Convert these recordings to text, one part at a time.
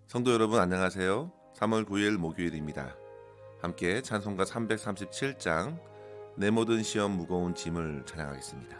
성도 여러분 안녕하세요. 3월 9일 목요일입니다. 함께 찬송가 337장 내 모든 시험 무거운 짐을 찬양하겠습니다.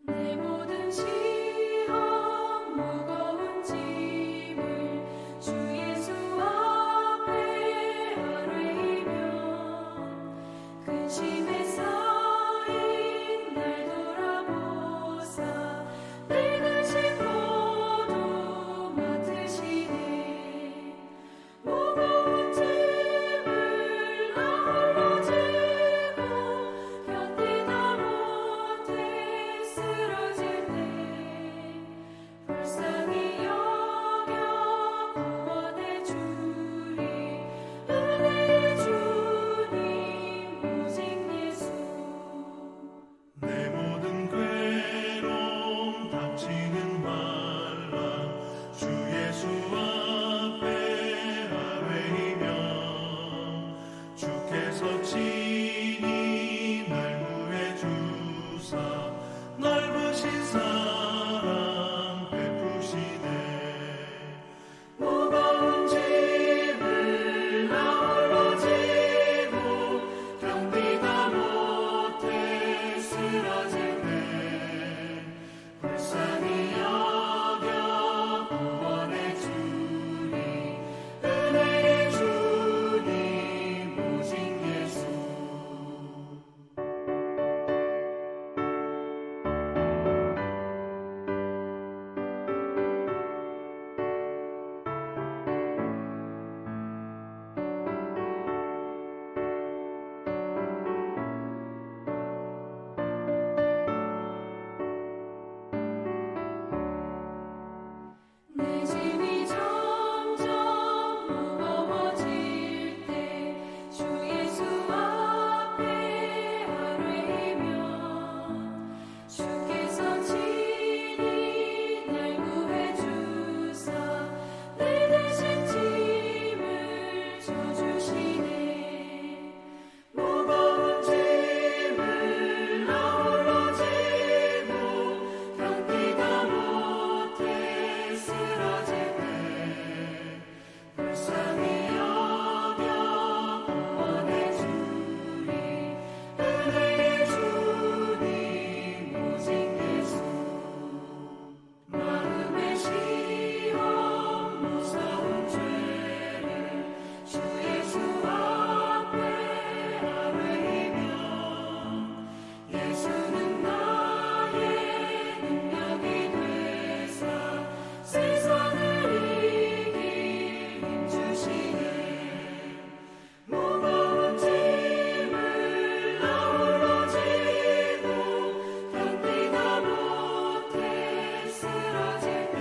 내 모든 시험 무거운 짐을 주 예수 앞에 아뢰이며 근심에 쌓인 날 돌아보사 내 근심 모두 맡으시네 무거운 짐을 나 홀로 지고 견디다 못해 쓰러질 때 불쌍히 여겨 구원해 주리 은혜의 주님 오직 예수 내 모든 괴로움 닥치는 말라 주 예수 앞에 아뢰이며 주께서 친히 날 구해 주사 넓으신 사랑 베푸시네 무거운 짐을 나 홀로 지고 견디다 못해 쓰러질 때 불쌍히 여겨 구원해 주리 은혜의 주님 오직 예수 내 짐이 점점 무거워질 때 주 예수 앞에 아뢰이며 주께서 친히 날 구해 주사 내 대신 짐을 져주시네 무거운 짐을 나 홀로 지고 견디다 못해 쓰러질 때 불쌍히 여겨 구원해 주리 은혜의 주님 오직 예수 마음의 시험 무서운 죄를 주 예수 앞에 아뢰이며 예수는 나의 능력이 되사 세상을 이길 힘 주시네 무거운 짐을 나 홀로 지고 견디다 못해 쓰러질 때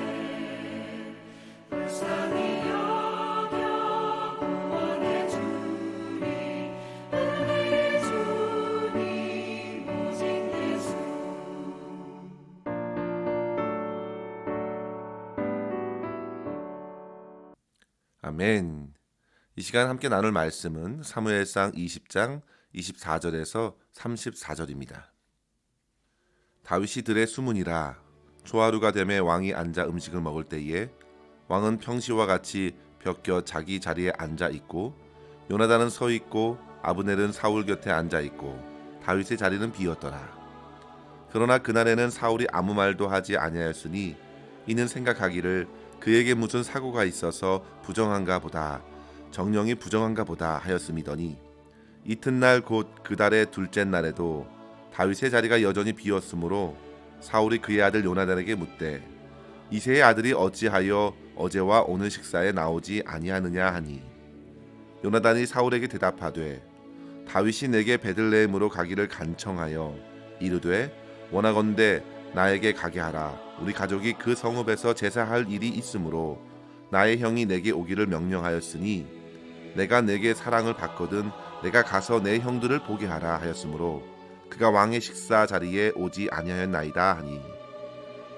불쌍히 여겨 구원해 주리 은혜의 주님 오직 예수 아멘. 이 시간 함께 나눌 말씀은 사무엘상 20장 24절에서 34절입니다. 다윗이 들의 수문이라 초하루가 되매 왕이 앉아 음식을 먹을 때에 왕은 평시와 같이 벽 곁 자기 자리에 앉아 있고 요나단은 서 있고 아브넬은 사울 곁에 앉아 있고 다윗의 자리는 비었더라. 그러나 그날에는 사울이 아무 말도 하지 아니하였으니 이는 생각하기를 그에게 무슨 사고가 있어서 부정한가 보다 정령이 부정한가 보다 하였음이더니 이튿날 곧 그 달의 둘째 날에도 다윗의 자리가 여전히 비었으므로 사울이 그의 아들 요나단에게 묻되 이새의 아들이 어찌하여 어제와 오늘 식사에 나오지 아니하느냐 하니 요나단이 사울에게 대답하되 다윗이 내게 베들레헴으로 가기를 간청하여 이르되 원하건대 나에게 가게 하라. 우리 가족이 그 성읍에서 제사할 일이 있으므로 나의 형이 내게 오기를 명령하였으니 내가 내게 사랑을 받거든 내가 가서 내 형들을 보게 하라 하였으므로 그가 왕의 식사 자리에 오지 아니하였나이다 하니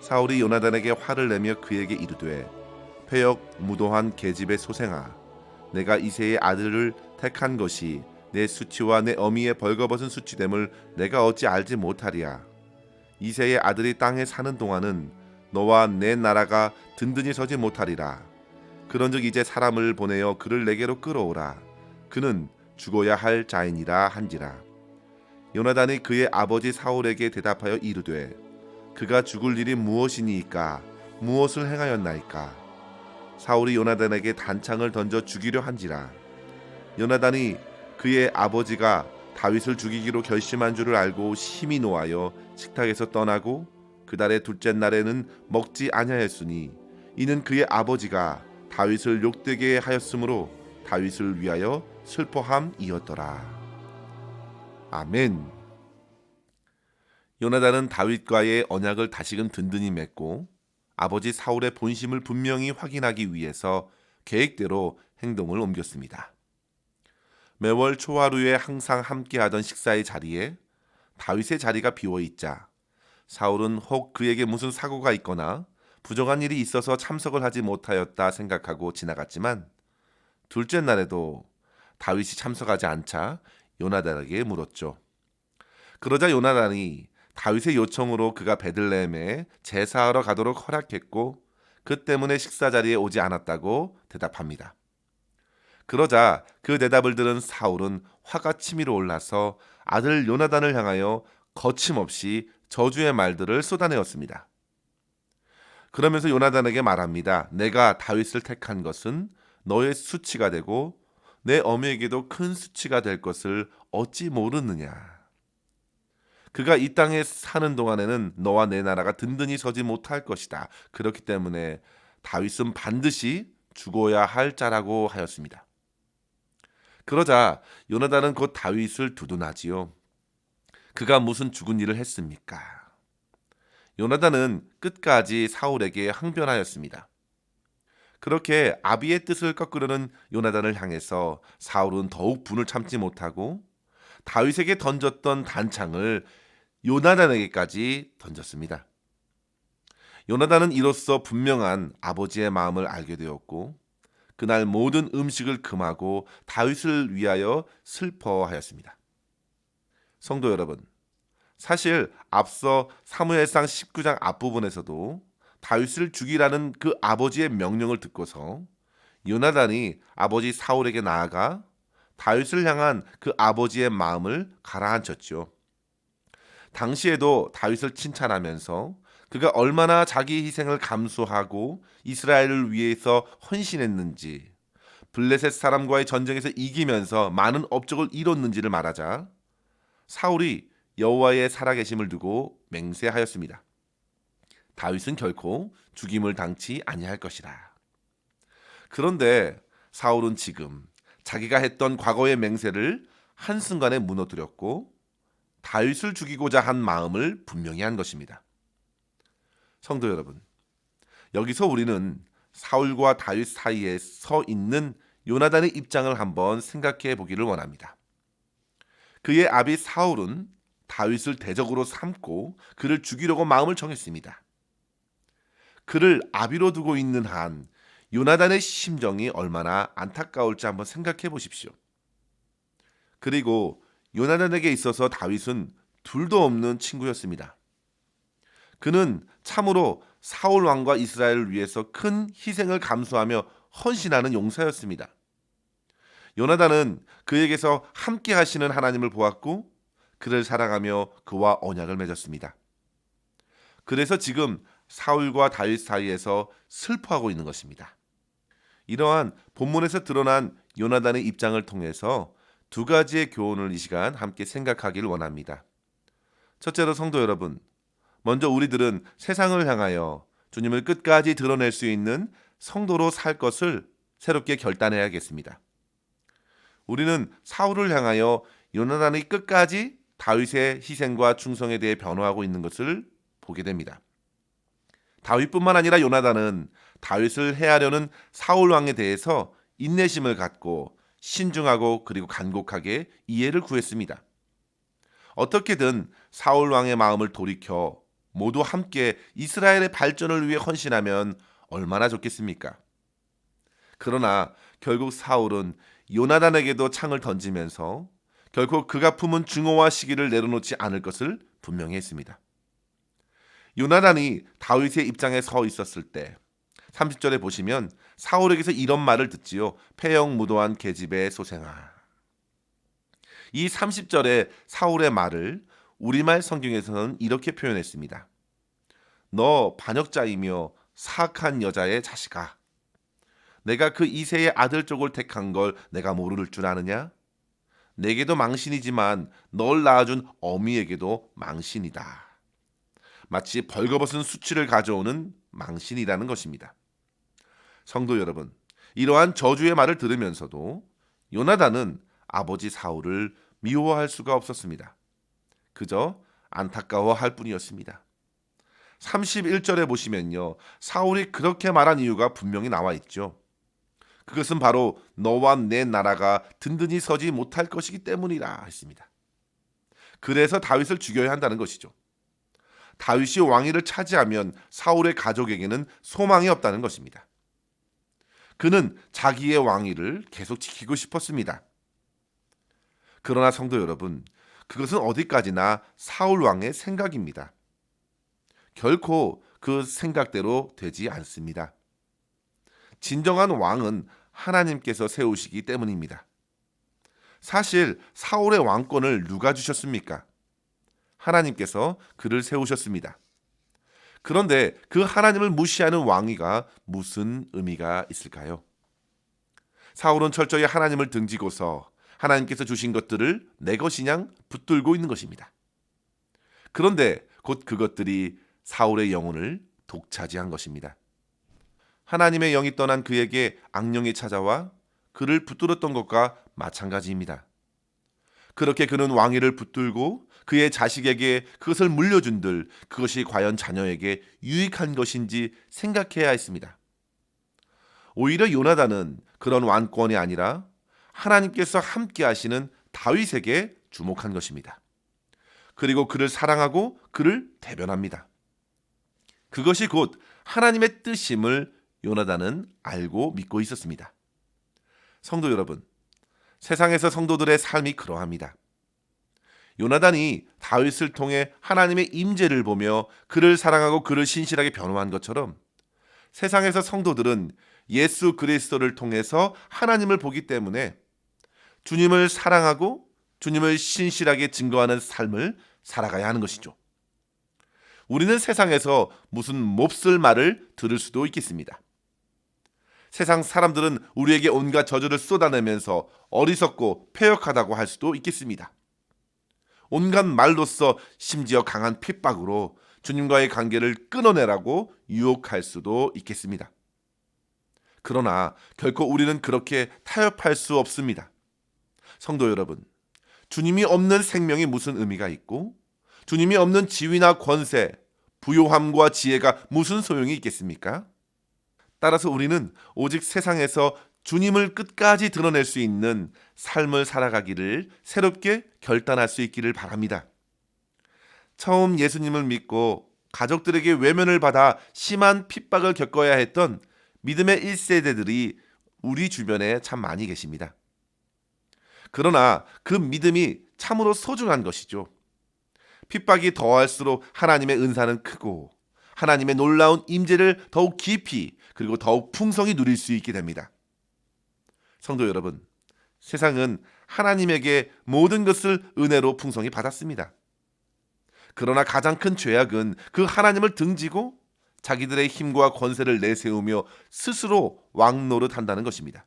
사울이 요나단에게 화를 내며 그에게 이르되 패역 무도한 계집의 소생아 내가 이새의 아들을 택한 것이 내 수치와 내 어미의 벌거벗은 수치됨을 내가 어찌 알지 못하리야. 이새의 아들이 땅에 사는 동안은 너와 내 나라가 든든히 서지 못하리라. 그런즉 이제 사람을 보내어 그를 내게로 끌어오라. 그는 죽어야 할 자이니라 한지라. 요나단이 그의 아버지 사울에게 대답하여 이르되 그가 죽을 일이 무엇이니이까 무엇을 행하였나이까. 사울이 요나단에게 단창을 던져 죽이려 한지라. 요나단이 그의 아버지가 다윗을 죽이기로 결심한 줄을 알고 심히 노하여 식탁에서 떠나고 그달의 둘째 날에는 먹지 아니하였으니 이는 그의 아버지가 다윗을 욕되게 하였으므로 다윗을 위하여 슬퍼함이었더라. 아멘. 요나단은 다윗과의 언약을 다시금 든든히 맺고 아버지 사울의 본심을 분명히 확인하기 위해서 계획대로 행동을 옮겼습니다. 매월 초하루에 항상 함께하던 식사의 자리에 다윗의 자리가 비어있자 사울은 혹 그에게 무슨 사고가 있거나 부정한 일이 있어서 참석을 하지 못하였다 생각하고 지나갔지만 둘째 날에도 다윗이 참석하지 않자 요나단에게 물었죠. 그러자 요나단이 다윗의 요청으로 그가 베들레헴에 제사하러 가도록 허락했고 그 때문에 식사 자리에 오지 않았다고 대답합니다. 그러자 그 대답을 들은 사울은 화가 치밀어 올라서 아들 요나단을 향하여 거침없이 저주의 말들을 쏟아내었습니다. 그러면서 요나단에게 말합니다. 내가 다윗을 택한 것은 너의 수치가 되고 내 어미에게도 큰 수치가 될 것을 어찌 모르느냐. 그가 이 땅에 사는 동안에는 너와 내 나라가 든든히 서지 못할 것이다. 그렇기 때문에 다윗은 반드시 죽어야 할 자라고 하였습니다. 그러자 요나단은 곧 다윗을 두둔하지요. 그가 무슨 죽은 일을 했습니까? 요나단은 끝까지 사울에게 항변하였습니다. 그렇게 아비의 뜻을 꺾으려는 요나단을 향해서 사울은 더욱 분을 참지 못하고 다윗에게 던졌던 단창을 요나단에게까지 던졌습니다. 요나단은 이로써 분명한 아버지의 마음을 알게 되었고 그날 모든 음식을 금하고 다윗을 위하여 슬퍼하였습니다. 성도 여러분, 사실 앞서 사무엘상 19장 앞부분에서도 다윗을 죽이라는 그 아버지의 명령을 듣고서 요나단이 아버지 사울에게 나아가 다윗을 향한 그 아버지의 마음을 가라앉혔죠. 당시에도 다윗을 칭찬하면서 그가 얼마나 자기 희생을 감수하고 이스라엘을 위해서 헌신했는지, 블레셋 사람과의 전쟁에서 이기면서 많은 업적을 이뤘는지를 말하자 사울이 여호와의 살아계심을 두고 맹세하였습니다. 다윗은 결코 죽임을 당치 아니할 것이라. 그런데 사울은 지금 자기가 했던 과거의 맹세를 한순간에 무너뜨렸고 다윗을 죽이고자 한 마음을 분명히 한 것입니다. 성도 여러분, 여기서 우리는 사울과 다윗 사이에 서 있는 요나단의 입장을 한번 생각해 보기를 원합니다. 그의 아비 사울은 다윗을 대적으로 삼고 그를 죽이려고 마음을 정했습니다. 그를 아비로 두고 있는 한 요나단의 심정이 얼마나 안타까울지 한번 생각해 보십시오. 그리고 요나단에게 있어서 다윗은 둘도 없는 친구였습니다. 그는 참으로 사울 왕과 이스라엘을 위해서 큰 희생을 감수하며 헌신하는 용사였습니다. 요나단은 그에게서 함께 하시는 하나님을 보았고 그를 사랑하며 그와 언약을 맺었습니다. 그래서 지금 사울과 다윗 사이에서 슬퍼하고 있는 것입니다. 이러한 본문에서 드러난 요나단의 입장을 통해서 두 가지의 교훈을 이 시간 함께 생각하기를 원합니다. 첫째로 성도 여러분, 먼저 우리들은 세상을 향하여 주님을 끝까지 드러낼 수 있는 성도로 살 것을 새롭게 결단해야겠습니다. 우리는 사울을 향하여 요나단이 끝까지 다윗의 희생과 충성에 대해 변호하고 있는 것을 보게 됩니다. 다윗뿐만 아니라 요나단은 다윗을 해하려는 사울 왕에 대해서 인내심을 갖고 신중하고 그리고 간곡하게 이해를 구했습니다. 어떻게든 사울 왕의 마음을 돌이켜 모두 함께 이스라엘의 발전을 위해 헌신하면 얼마나 좋겠습니까? 그러나 결국 사울은 요나단에게도 창을 던지면서 결코 그가 품은 증오와 시기를 내려놓지 않을 것을 분명히 했습니다. 요나단이 다윗의 입장에 서 있었을 때 30절에 보시면 사울에게서 이런 말을 듣지요. 패영무도한 계집의 소생아. 이 30절의 사울의 말을 우리말 성경에서는 이렇게 표현했습니다. 너 반역자이며 사악한 여자의 자식아. 내가 그 이새의 아들 쪽을 택한 걸 내가 모를 줄 아느냐? 내게도 망신이지만 널 낳아준 어미에게도 망신이다. 마치 벌거벗은 수치를 가져오는 망신이라는 것입니다. 성도 여러분, 이러한 저주의 말을 들으면서도 요나단은 아버지 사울을 미워할 수가 없었습니다. 그저 안타까워할 뿐이었습니다. 31절에 보시면요, 사울이 그렇게 말한 이유가 분명히 나와 있죠. 그것은 바로 너와 내 나라가 든든히 서지 못할 것이기 때문이라 했습니다. 그래서 다윗을 죽여야 한다는 것이죠. 다윗이 왕위를 차지하면 사울의 가족에게는 소망이 없다는 것입니다. 그는 자기의 왕위를 계속 지키고 싶었습니다. 그러나 성도 여러분, 그것은 어디까지나 사울 왕의 생각입니다. 결코 그 생각대로 되지 않습니다. 진정한 왕은 하나님께서 세우시기 때문입니다. 사실 사울의 왕권을 누가 주셨습니까? 하나님께서 그를 세우셨습니다. 그런데 그 하나님을 무시하는 왕위가 무슨 의미가 있을까요? 사울은 철저히 하나님을 등지고서 하나님께서 주신 것들을 내 것이냥 붙들고 있는 것입니다. 그런데 곧 그것들이 사울의 영혼을 독차지한 것입니다. 하나님의 영이 떠난 그에게 악령이 찾아와 그를 붙들었던 것과 마찬가지입니다. 그렇게 그는 왕위를 붙들고 그의 자식에게 그것을 물려준들 그것이 과연 자녀에게 유익한 것인지 생각해야 했습니다. 오히려 요나단은 그런 왕권이 아니라 하나님께서 함께 하시는 다윗에게 주목한 것입니다. 그리고 그를 사랑하고 그를 대변합니다. 그것이 곧 하나님의 뜻임을 요나단은 알고 믿고 있었습니다. 성도 여러분, 세상에서 성도들의 삶이 그러합니다. 요나단이 다윗을 통해 하나님의 임재를 보며 그를 사랑하고 그를 신실하게 변호한 것처럼 세상에서 성도들은 예수 그리스도를 통해서 하나님을 보기 때문에 주님을 사랑하고 주님을 신실하게 증거하는 삶을 살아가야 하는 것이죠. 우리는 세상에서 무슨 몹쓸 말을 들을 수도 있겠습니다. 세상 사람들은 우리에게 온갖 저주를 쏟아내면서 어리석고 패역하다고 할 수도 있겠습니다. 온갖 말로써 심지어 강한 핍박으로 주님과의 관계를 끊어내라고 유혹할 수도 있겠습니다. 그러나 결코 우리는 그렇게 타협할 수 없습니다. 성도 여러분, 주님이 없는 생명이 무슨 의미가 있고 주님이 없는 지위나 권세, 부요함과 지혜가 무슨 소용이 있겠습니까? 따라서 우리는 오직 세상에서 주님을 끝까지 드러낼 수 있는 삶을 살아가기를 새롭게 결단할 수 있기를 바랍니다. 처음 예수님을 믿고 가족들에게 외면을 받아 심한 핍박을 겪어야 했던 믿음의 1세대들이 우리 주변에 참 많이 계십니다. 그러나 그 믿음이 참으로 소중한 것이죠. 핍박이 더할수록 하나님의 은사는 크고 하나님의 놀라운 임재를 더욱 깊이 그리고 더욱 풍성히 누릴 수 있게 됩니다. 성도 여러분, 세상은 하나님에게 모든 것을 은혜로 풍성히 받았습니다. 그러나 가장 큰 죄악은 그 하나님을 등지고 자기들의 힘과 권세를 내세우며 스스로 왕 노릇한다는 것입니다.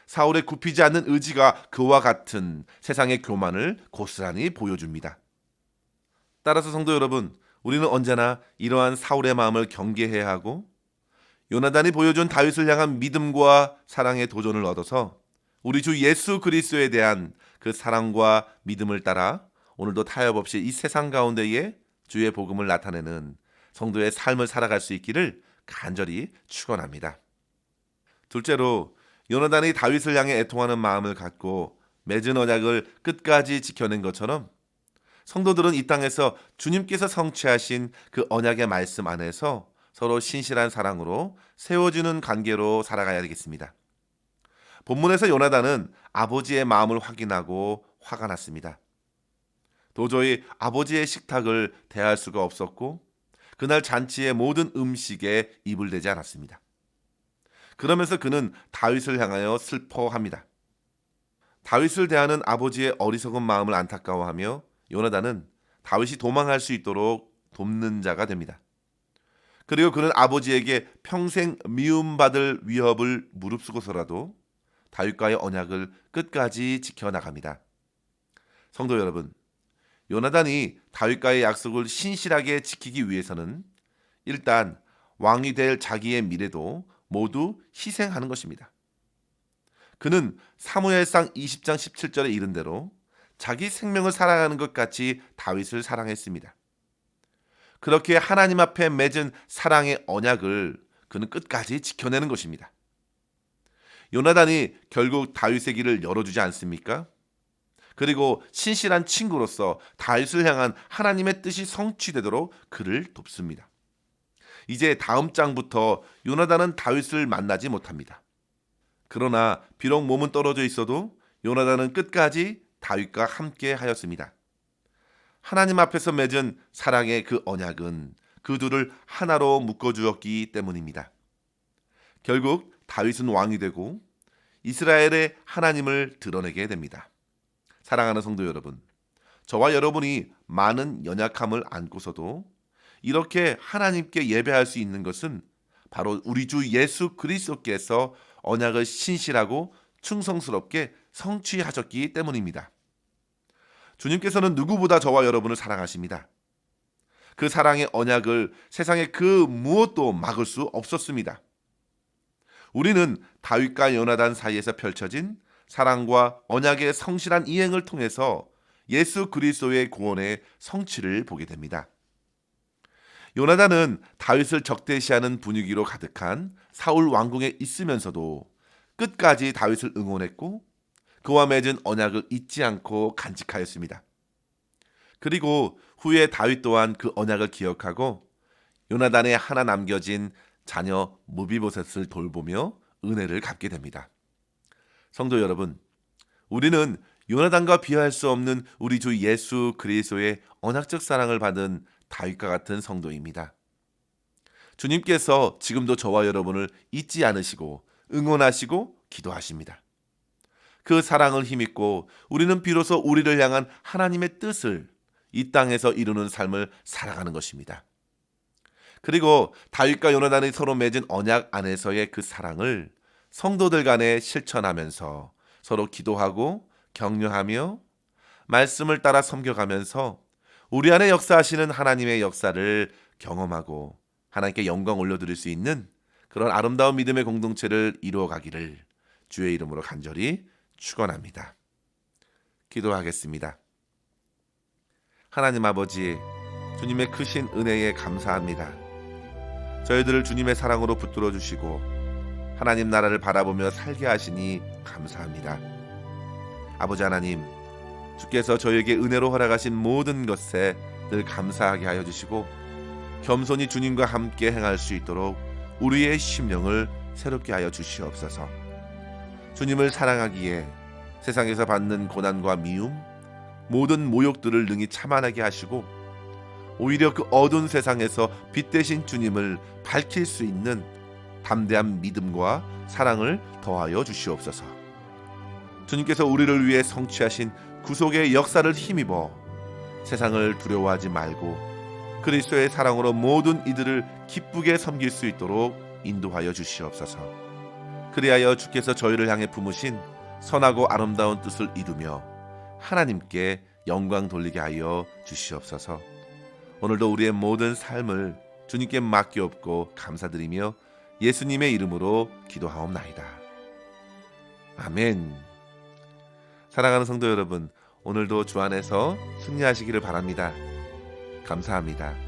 사울의 굽히지 않는 의지가 그와 같은 세상의 교만을 고스란히 보여줍니다. 따라서 성도 여러분, 우리는 언제나 이러한 사울의 마음을 경계해야 하고 요나단이 보여준 다윗을 향한 믿음과 사랑의 도전을 얻어서 우리 주 예수 그리스도에 대한 그 사랑과 믿음을 따라 오늘도 타협 없이 이 세상 가운데에 주의 복음을 나타내는 성도의 삶을 살아갈 수 있기를 간절히 축원합니다. 둘째로 요나단이 다윗을 향해 애통하는 마음을 갖고 맺은 언약을 끝까지 지켜낸 것처럼 성도들은 이 땅에서 주님께서 성취하신 그 언약의 말씀 안에서 서로 신실한 사랑으로 세워주는 관계로 살아가야 되겠습니다. 본문에서 요나단은 아버지의 마음을 확인하고 화가 났습니다. 도저히 아버지의 식탁을 대할 수가 없었고 그날 잔치의 모든 음식에 입을 대지 않았습니다. 그러면서 그는 다윗을 향하여 슬퍼합니다. 다윗을 대하는 아버지의 어리석은 마음을 안타까워하며 요나단은 다윗이 도망할 수 있도록 돕는 자가 됩니다. 그리고 그는 아버지에게 평생 미움받을 위협을 무릅쓰고서라도 다윗과의 언약을 끝까지 지켜나갑니다. 성도 여러분, 요나단이 다윗과의 약속을 신실하게 지키기 위해서는 일단 왕이 될 자기의 미래도 모두 희생하는 것입니다. 그는 사무엘상 20장 17절에 이른 대로 자기 생명을 사랑하는 것 같이 다윗을 사랑했습니다. 그렇게 하나님 앞에 맺은 사랑의 언약을 그는 끝까지 지켜내는 것입니다. 요나단이 결국 다윗의 길을 열어주지 않습니까? 그리고 신실한 친구로서 다윗을 향한 하나님의 뜻이 성취되도록 그를 돕습니다. 이제 다음 장부터 요나단은 다윗을 만나지 못합니다. 그러나 비록 몸은 떨어져 있어도 요나단은 끝까지 다윗과 함께 하였습니다. 하나님 앞에서 맺은 사랑의 그 언약은 그 둘을 하나로 묶어주었기 때문입니다. 결국 다윗은 왕이 되고 이스라엘의 하나님을 드러내게 됩니다. 사랑하는 성도 여러분, 저와 여러분이 많은 연약함을 안고서도 이렇게 하나님께 예배할 수 있는 것은 바로 우리 주 예수 그리스도께서 언약을 신실하고 충성스럽게 성취하셨기 때문입니다. 주님께서는 누구보다 저와 여러분을 사랑하십니다. 그 사랑의 언약을 세상의 그 무엇도 막을 수 없었습니다. 우리는 다윗과 요나단 사이에서 펼쳐진 사랑과 언약의 성실한 이행을 통해서 예수 그리스도의 구원의 성취를 보게 됩니다. 요나단은 다윗을 적대시하는 분위기로 가득한 사울 왕궁에 있으면서도 끝까지 다윗을 응원했고 그와 맺은 언약을 잊지 않고 간직하였습니다. 그리고 후에 다윗 또한 그 언약을 기억하고 요나단에 하나 남겨진 자녀 무비보셋을 돌보며 은혜를 갚게 됩니다. 성도 여러분, 우리는 요나단과 비할 수 없는 우리 주 예수 그리스도의 언약적 사랑을 받은 다윗과 같은 성도입니다. 주님께서 지금도 저와 여러분을 잊지 않으시고 응원하시고 기도하십니다. 그 사랑을 힘입고 우리는 비로소 우리를 향한 하나님의 뜻을 이 땅에서 이루는 삶을 살아가는 것입니다. 그리고 다윗과 요나단이 서로 맺은 언약 안에서의 그 사랑을 성도들 간에 실천하면서 서로 기도하고 격려하며 말씀을 따라 섬겨가면서 우리 안에 역사하시는 하나님의 역사를 경험하고 하나님께 영광 올려드릴 수 있는 그런 아름다운 믿음의 공동체를 이루어가기를 주의 이름으로 간절히 축원합니다. 기도하겠습니다. 하나님 아버지, 주님의 크신 은혜에 감사합니다. 저희들을 주님의 사랑으로 붙들어 주시고 하나님 나라를 바라보며 살게 하시니 감사합니다. 아버지 하나님, 주께서 저에게 은혜로 허락하신 모든 것에 늘 감사하게 하여 주시고 겸손히 주님과 함께 행할 수 있도록 우리의 심령을 새롭게 하여 주시옵소서. 주님을 사랑하기에 세상에서 받는 고난과 미움, 모든 모욕들을 능히 참아내게 하시고 오히려 그 어두운 세상에서 빛 대신 주님을 밝힐 수 있는 담대한 믿음과 사랑을 더하여 주시옵소서. 주님께서 우리를 위해 성취하신 구속의 역사를 힘입어 세상을 두려워하지 말고 그리스도의 사랑으로 모든 이들을 기쁘게 섬길 수 있도록 인도하여 주시옵소서. 그리하여 주께서 저희를 향해 품으신 선하고 아름다운 뜻을 이루며 하나님께 영광 돌리게 하여 주시옵소서. 오늘도 우리의 모든 삶을 주님께 맡기옵고 감사드리며 예수님의 이름으로 기도하옵나이다. 아멘. 사랑하는 성도 여러분, 오늘도 주 안에서 승리하시기를 바랍니다. 감사합니다.